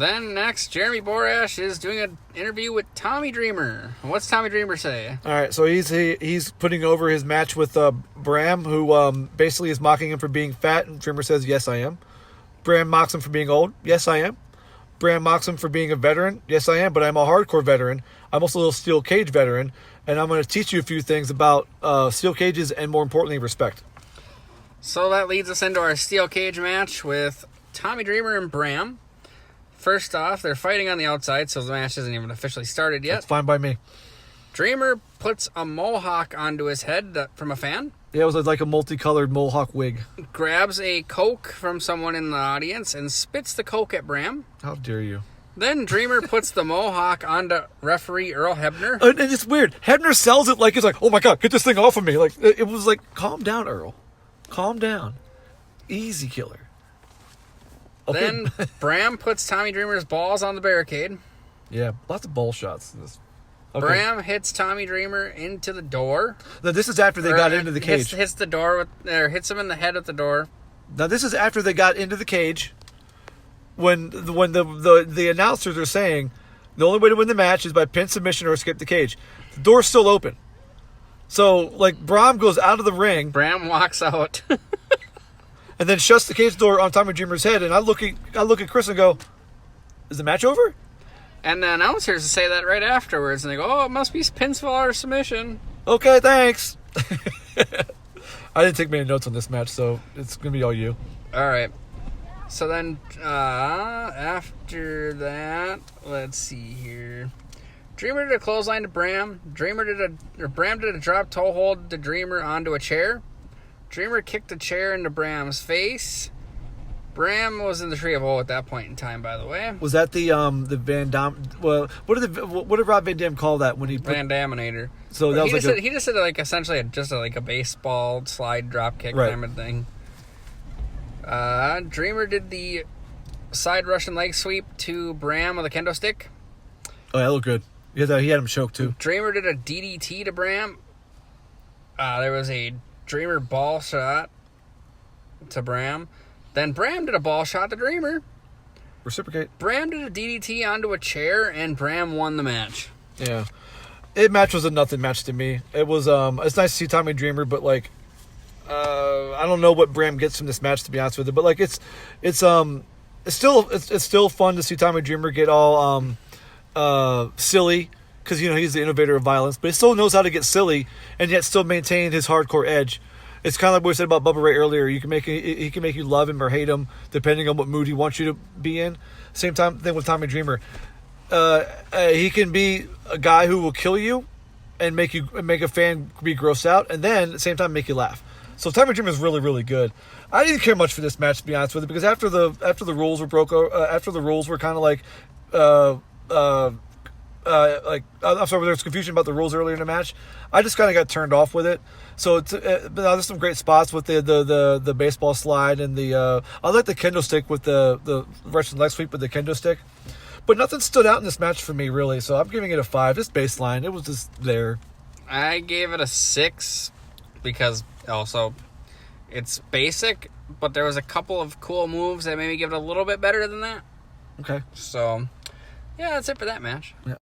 Then next, Jeremy Borash is doing an interview with Tommy Dreamer. What's Tommy Dreamer say? All right, so he's putting over his match with Bram, who basically is mocking him for being fat, and Dreamer says, yes, I am. Bram mocks him for being old. Yes, I am. Bram mocks him for being a veteran. Yes, I am, but I'm a hardcore veteran. I'm also a steel cage veteran, and I'm going to teach you a few things about steel cages and, more importantly, respect. So that leads us into our steel cage match with Tommy Dreamer and Bram. First off, they're fighting on the outside, so the match isn't even officially started yet. That's fine by me. Dreamer puts a mohawk onto his head from a fan. Yeah, it was like a multicolored mohawk wig. Grabs a Coke from someone in the audience and spits the Coke at Bram. How dare you? Then Dreamer puts the mohawk onto referee Earl Hebner. And it's weird. Hebner sells it like it's like, oh my God, get this thing off of me. Like it was like, calm down, Earl. Calm down. Easy killer. Okay. Then Bram puts Tommy Dreamer's balls on the barricade. Yeah, lots of ball shots. Okay. Bram hits Tommy Dreamer into the door. Now, this is after they got into the cage. Hits the door hits him in the head at the door. Now this is after they got into the cage. When the announcers are saying the only way to win the match is by pin submission or escape the cage. The door's still open. So like Bram goes out of the ring. Bram walks out. And then shuts the cage door on Tommy Dreamer's head, and I look at Chris and go, "Is the match over?" And the announcers say that right afterwards, and they go, "Oh, it must be pinfall or submission." Okay, thanks. I didn't take many notes on this match, so it's gonna be all you. All right. So then, after that, let's see here. Dreamer did a clothesline to Bram. Bram did a drop toe hold to Dreamer onto a chair. Dreamer kicked the chair into Bram's face. Bram was in the tree of woe at that point in time, by the way. Was that the Van Damme? Well, what did Rob Van Dam call that when he Van Daminator? So that he just said like essentially a baseball slide drop kick kind of thing. Dreamer did the side Russian leg sweep to Bram with a kendo stick. Oh, that looked good. He had him choked too. Dreamer did a DDT to Bram. There was a Dreamer ball shot to Bram. Then Bram did a ball shot to Dreamer. Reciprocate. Bram did a DDT onto a chair, and Bram won the match. Yeah. Match was a nothing match to me. It was it's nice to see Tommy Dreamer, but like I don't know what Bram gets from this match, to be honest with you. But like it's still fun to see Tommy Dreamer get all silly, because he's the innovator of violence, but he still knows how to get silly and yet still maintain his hardcore edge. It's kind of like what we said about Bubba Ray earlier. He can make you love him or hate him depending on what mood he wants you to be in. Same thing with Tommy Dreamer. He can be a guy who will kill you and make a fan be grossed out, and then at the same time make you laugh. So Tommy Dreamer is really, really good. I didn't care much for this match, to be honest with you, because after the rules were after the rules were kind of like I'm sorry, there was confusion about the rules earlier in the match. I just kind of got turned off with it. So there's some great spots with the baseball slide and I like the kendo stick with the Russian leg sweep with the kendo stick. But nothing stood out in this match for me, really. So I'm giving it a 5. Just baseline. It was just there. I gave it a 6 because also it's basic, but there was a couple of cool moves that made me give it a little bit better than that. Okay. So, yeah, that's it for that match. Yeah.